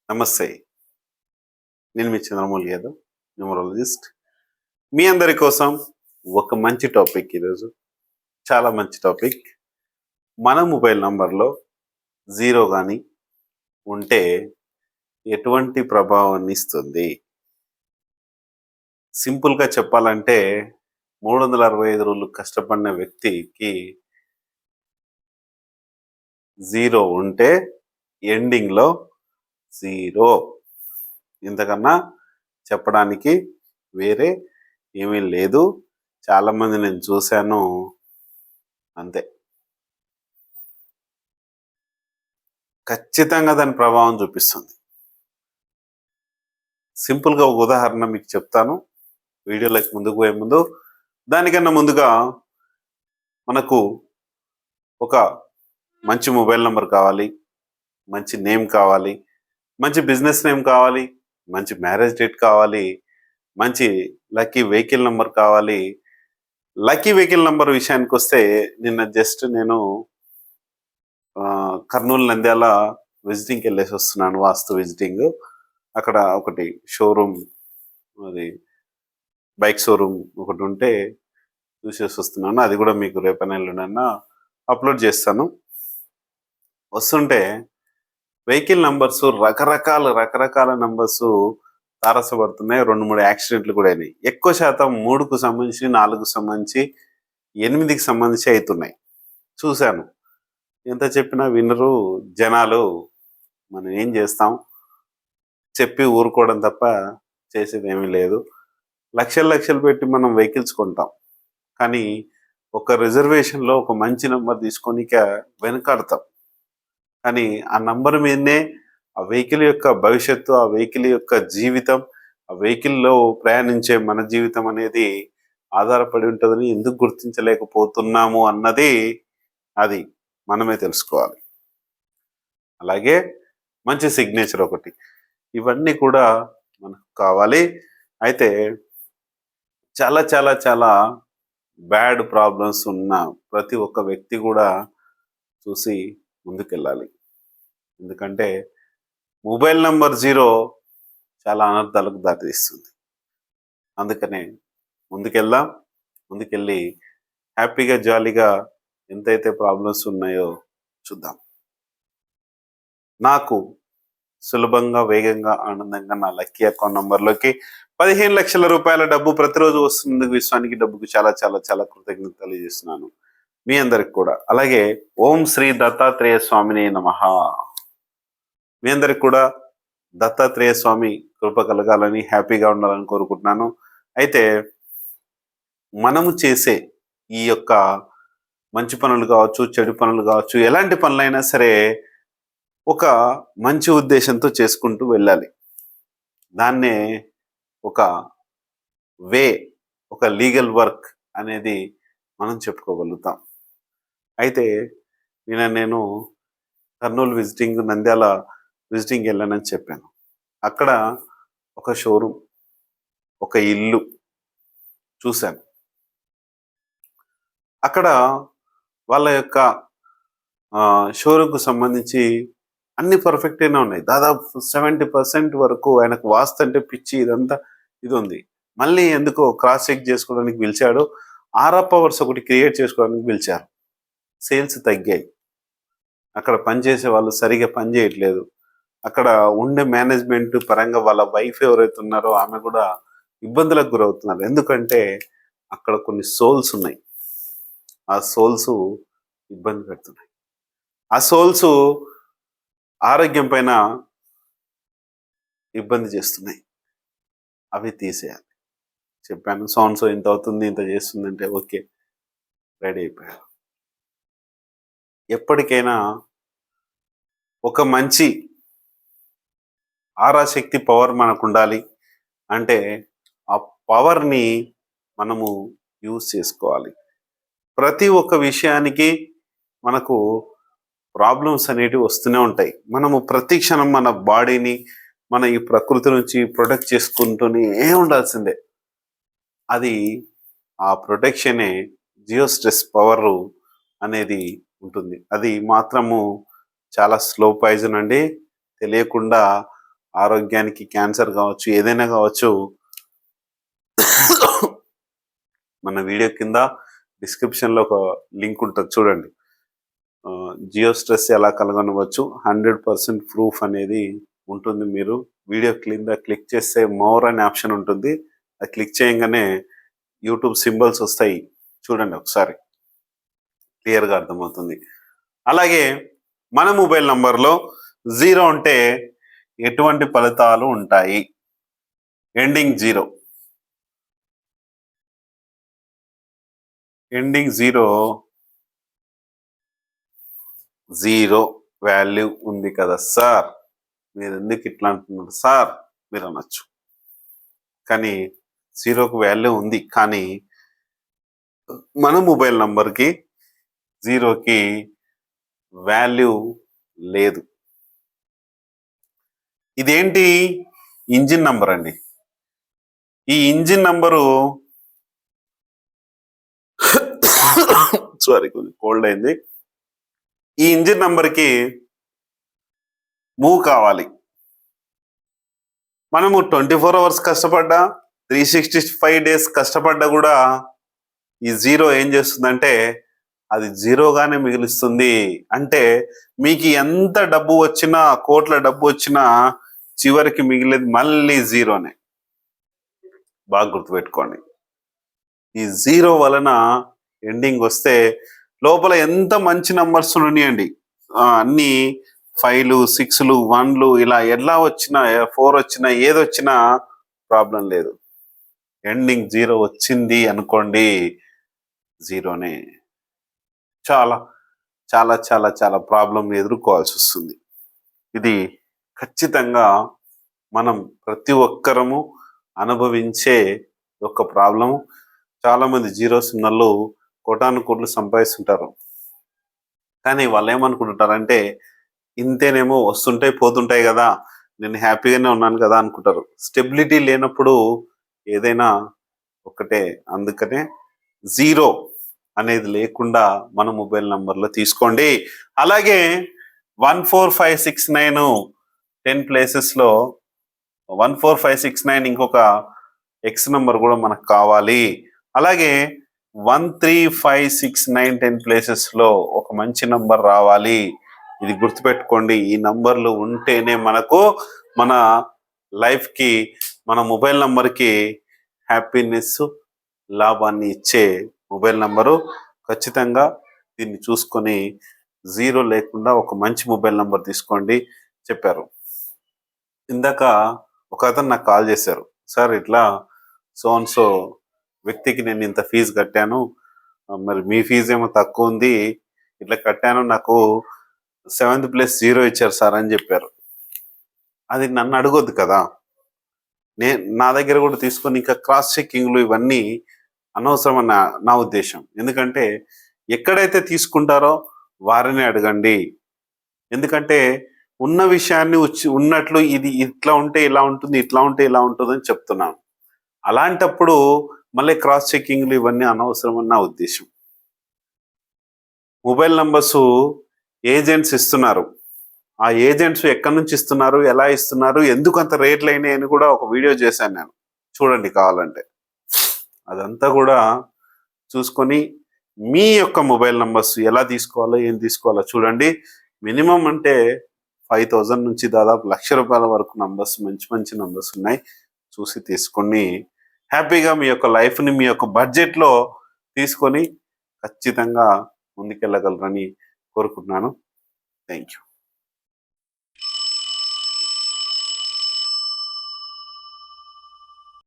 నమస్తే. నేను మీ చంద్రమౌళి యాదవ్, న్యూమరాలజిస్ట్. మీ అందరి కోసం ఒక మంచి టాపిక్ ఈరోజు. చాలా మంచి టాపిక్. మన మొబైల్ నంబర్‌లో 0 గాని ఉంటే ఎటువంటి ప్రభావాన్ని ఇస్తుంది? సింపుల్‌గా చెప్పాలంటే 365 రోజులు కష్టపడిన వ్యక్తికి 0 ఉంటే ఎండింగ్‌లో 0. ఇంతకన్నా చెప్పడానికి వేరే ఏమీ లేదు. చాలామంది నేను చూశాను. అంతే. ఖచ్చితంగా దాని ప్రభావం చూపిస్తుంది. సింపుల్‌గా ఒక ఉదాహరణ మీకు చెప్తాను. వీడియోలోకి ముందుకు పోయే ముందు, దానికన్నా ముందుగా మనకు ఒక మంచి మొబైల్ నంబర్ కావాలి, మంచి నేమ్ కావాలి, మంచి బిజినెస్ నేమ్ కావాలి, మంచి మ్యారేజ్ డేట్ కావాలి, మంచి లక్కీ వెహికల్ నంబర్ కావాలి. లక్కీ వెహికల్ నంబర్ విషయానికొస్తే నిన్న జస్ట్ నేను కర్నూలు, నంద్యాల విజిటింగ్‌కి వెళ్ళేసి వస్తున్నాను. వాస్తు విజిటింగ్. అక్కడ ఒకటి షోరూమ్, అది బైక్ షోరూమ్ ఒకటి ఉంటే చూసేసి వస్తున్నాను. అది కూడా మీకు రేపైనా ఎల్లుండన్నా అప్లోడ్ చేస్తాను. వస్తుంటే వెహికల్ నంబర్స్ రకరకాల నంబర్స్ తారసపడుతున్నాయి. 2-3 యాక్సిడెంట్లు కూడా అయినాయి. ఎక్కువ శాతం 3కు సంబంధించి, 4కు సంబంధించి, 8కి సంబంధించి అవుతున్నాయి. చూశాను. ఎంత చెప్పినా వినరు జనాలు. మనం ఏం చేస్తాం? చెప్పి ఊరుకోవడం తప్ప చేసేది ఏమీ లేదు. లక్షలు పెట్టి మనం వెహికల్స్ కొంటాం. కానీ ఒక రిజర్వేషన్‌లో ఒక మంచి నంబర్ తీసుకొనిక వెనకాడతాం. కానీ ఆ నంబర్ మీదనే ఆ వెహికల్ యొక్క భవిష్యత్తు, ఆ వెహికల్ యొక్క జీవితం, ఆ వెహికల్‌లో ప్రయాణించే మన జీవితం అనేది ఆధారపడి ఉంటుందని ఎందుకు గుర్తించలేకపోతున్నాము అన్నది అది మనమే తెలుసుకోవాలి. అలాగే మంచి సిగ్నేచర్ ఒకటి. ఇవన్నీ కూడా మనకు కావాలి. అయితే చాలా బ్యాడ్ ప్రాబ్లమ్స్ ఉన్న ప్రతి ఒక్క వ్యక్తి కూడా చూసి ముందుకెళ్ళాలి. ఎందుకంటే మొబైల్ నంబర్ 0 చాలా అనర్థాలకు దారితీస్తుంది. అందుకనే ముందుకెళ్దాం. ముందుకెళ్ళి హ్యాపీగా, జాలీగా ఎంతైతే ప్రాబ్లమ్స్ ఉన్నాయో చూద్దాం. నాకు సులభంగా, వేగంగా, ఆనందంగా నా లక్కీ అకౌంట్ నంబర్‌లోకి 15 లక్షల రూపాయల డబ్బు ప్రతిరోజు వస్తున్నందుకు విశ్వానికి, డబ్బుకు చాలా కృతజ్ఞతలు తెలియజేస్తున్నాను. మీ అందరికి కూడా. అలాగే ఓం శ్రీ దత్తాత్రేయ స్వామినే నమః. మీ అందరికి కూడా దత్తాత్రేయ స్వామి కృప కలగాలని, హ్యాపీగా ఉండాలని కోరుకుంటున్నాను. అయితే మనము చేసే ఈ యొక్క మంచి పనులు కావచ్చు, చెడు పనులు కావచ్చు, ఎలాంటి పనులైనా సరే ఒక మంచి ఉద్దేశంతో చేసుకుంటూ వెళ్ళాలి. దాన్నే ఒక వే, ఒక లీగల్ వర్క్ అనేది మనం చెప్పుకోగలుగుతాం. అయితే నేను కర్నూలు విజిటింగ్, నంద్యాల విజిటింగ్ వెళ్ళానని చెప్పాను. అక్కడ ఒక షోరూమ్, ఒక ఇల్లు చూశాను. అక్కడ వాళ్ళ యొక్క షోరూమ్‌కు సంబంధించి అన్ని పర్ఫెక్ట్‌గానే ఉన్నాయి. దాదాపు 70% వరకు ఆయనకు వాస్తు అంటే పిచ్చి, ఇదంతా ఇది ఉంది. మళ్ళీ ఎందుకో క్రాస్ చెక్ చేసుకోవడానికి పిలిచాడు. ఆరప్ అవర్స్ ఒకటి క్రియేట్ చేసుకోవడానికి పిలిచారు. సేల్స్ తగ్గాయి. అక్కడ పనిచేసే వాళ్ళు సరిగ్గా పని చేయట్లేదు. అక్కడ ఉండే మేనేజ్మెంట్ పరంగా వాళ్ళ వైఫ్ ఎవరైతే ఉన్నారో ఆమె కూడా ఇబ్బందులకు గురవుతున్నారు. ఎందుకంటే అక్కడ కొన్ని సోల్స్ ఉన్నాయి. ఆ సోల్స్ ఇబ్బంది పెడుతున్నాయి. ఆ సోల్స్ ఆరోగ్యం పైన ఇబ్బంది చేస్తున్నాయి. అవి తీసేయాలి. చెప్పాను. సో ఇంత అవుతుంది, ఇంత చేస్తుందంటే ఓకే, రెడీ అయిపోయారు. ఎప్పటికైనా ఒక మంచి ఆరాశక్తి పవర్ మనకు ఉండాలి అంటే ఆ పవర్ని మనము యూజ్ చేసుకోవాలి. ప్రతి ఒక్క విషయానికి మనకు ప్రాబ్లమ్స్ అనేటివి వస్తూనే ఉంటాయి. మనము ప్రతి క్షణం మన బాడీని, మన ఈ ప్రకృతి నుంచి ప్రొటెక్ట్ చేసుకుంటూనే ఉండాల్సిందే. అది ఆ ప్రొటెక్షనే జియో స్ట్రెస్ పవర్ అనేది ఉంటుంది. అది మాత్రము చాలా స్లో పాయిజన్ అండి. తెలియకుండా ఆరోగ్యానికి క్యాన్సర్ కావచ్చు, ఏదైనా కావచ్చు. మన వీడియో కింద డిస్క్రిప్షన్లో ఒక లింక్ ఉంటుంది చూడండి. జియో స్ట్రెస్ ఎలా కనుగొనవచ్చు 100% ప్రూఫ్ అనేది ఉంటుంది. మీరు వీడియో కింద క్లిక్ చేస్తే మోర్ అనే ఆప్షన్ ఉంటుంది. అది క్లిక్ చేయగానే యూట్యూబ్ సింబల్స్ వస్తాయి, చూడండి ఒకసారి, క్లియర్గా అర్థమవుతుంది. అలాగే మన మొబైల్ నంబర్లో 0 ఉంటే ఎటువంటి ఫలితాలు ఉంటాయి? ఎండింగ్ 0, ఎండింగ్ 0 వాల్యూ ఉంది కదా సార్, మీరు ఎందుకు ఇట్లా అంటున్నారు సార్ మీరు అనొచ్చు. కానీ 0కు వాల్యూ ఉంది, కానీ మన మొబైల్ నంబర్కి 0కి వాల్యూ లేదు. ఇదేంటి? ఇంజిన్ నంబర్ అండి. ఈ ఇంజిన్ నంబరు సారీ, కొంచెం కోల్డ్ అయింది. ఈ ఇంజిన్ నంబర్కి మూవ్ కావాలి. మనము 24 అవర్స్ కష్టపడ్డా, 365 డేస్ కష్టపడ్డా కూడా ఈ 0 ఏం చేస్తుందంటే అది 0గానే మిగులుస్తుంది. అంటే మీకు ఎంత డబ్బు వచ్చినా, కోట్ల డబ్బు వచ్చినా చివరికి మిగిలేది మళ్ళీ 0నే. బాగా గుర్తుపెట్టుకోండి. ఈ 0 వలన ఎండింగ్ వస్తే లోపల ఎంత మంచి నంబర్స్ ఉన్నాయండి, అన్ని 5లు 6లు 1లు ఇలా ఎలా వచ్చినా, 4 వచ్చినా, ఏదొచ్చినా ప్రాబ్లం లేదు. ఎండింగ్ 0 వచ్చింది అనుకోండి, 0నే. చాలా చాలా చాలా చాలా ప్రాబ్లం ఎదుర్కోవాల్సి వస్తుంది. ఇది ఖచ్చితంగా మనం ప్రతి ఒక్కరము అనుభవించే ఒక ప్రాబ్లము. చాలామంది 0 కోటాను కోట్లు సంపాదిస్తుంటారు, కానీ వాళ్ళు ఏమనుకుంటుంటారంటే ఇంతేనేమో, వస్తుంటాయి పోతుంటాయి కదా, నేను హ్యాపీగానే ఉన్నాను కదా అనుకుంటారు. స్టెబిలిటీ లేనప్పుడు ఏదైనా ఒకటే. అందుకనే 0 అనేది లేకుండా మన మొబైల్ నంబర్లో తీసుకోండి. అలాగే 14569 10 ప్లేసెస్లో 14569 ఇంకొక ఎక్స్ నంబర్ కూడా మనకు కావాలి. అలాగే 13569 10 ప్లేసెస్లో ఒక మంచి నంబర్ రావాలి. ఇది గుర్తుపెట్టుకోండి. ఈ నంబర్లు ఉంటేనే మనకు మన లైఫ్కి, మన మొబైల్ నంబర్కి హ్యాపీనెస్, లాభాన్ని ఇచ్చే మొబైల్ నంబరు. ఖచ్చితంగా దీన్ని చూసుకొని 0 లేకుండా ఒక మంచి మొబైల్ నంబర్ తీసుకోండి చెప్పారు. ఇందాక ఒక అతను నాకు కాల్ చేశారు, సార్ ఇట్లా సో అండ్ సో వ్యక్తికి నేను ఇంత ఫీజు కట్టాను, మరి మీ ఫీజు ఏమో తక్కువ ఉంది, ఇట్లా కట్టాను, నాకు 7th ప్లేస్ 0 ఇచ్చారు సార్ అని చెప్పారు. అది నన్ను అడగొద్దు కదా, నా దగ్గర కూడా తీసుకొని ఇంకా క్రాస్ చెక్కింగ్లు ఇవన్నీ అనవసరం అన్న నా ఉద్దేశం. ఎందుకంటే ఎక్కడైతే తీసుకుంటారో వారిని అడగండి. ఎందుకంటే ఉన్న విషయాన్ని ఉన్నట్లు ఇది ఇట్లా ఉంటే ఇలా ఉంటుంది, ఇట్లా ఉంటే ఇలా ఉంటుంది అని చెప్తున్నాను. అలాంటప్పుడు మళ్ళీ క్రాస్ చెక్కింగ్లు ఇవన్నీ అనవసరం అని నా ఉద్దేశం. మొబైల్ నంబర్స్ ఏజెంట్స్ ఇస్తున్నారు. ఆ ఏజెంట్స్ ఎక్కడి నుంచి ఇస్తున్నారు, ఎలా ఇస్తున్నారు, ఎందుకు అంత రేట్లు అయినాయి అని కూడా ఒక వీడియో చేశాను నేను, చూడండి కావాలంటే. అదంతా కూడా చూసుకొని మీ యొక్క మొబైల్ నంబర్స్ ఎలా తీసుకోవాలో, ఏం తీసుకోవాలో చూడండి. మినిమం అంటే 5000 నుంచి దాదాపు ₹1,00,000 వరకు నంబర్స్, మంచి మంచి నంబర్స్ ఉన్నాయి. చూసి తీసుకొని హ్యాపీగా మీ యొక్క లైఫ్ని మీ యొక్క బడ్జెట్లో తీసుకొని ఖచ్చితంగా ముందుకెళ్ళగలరని కోరుకుంటున్నాను. Thank you.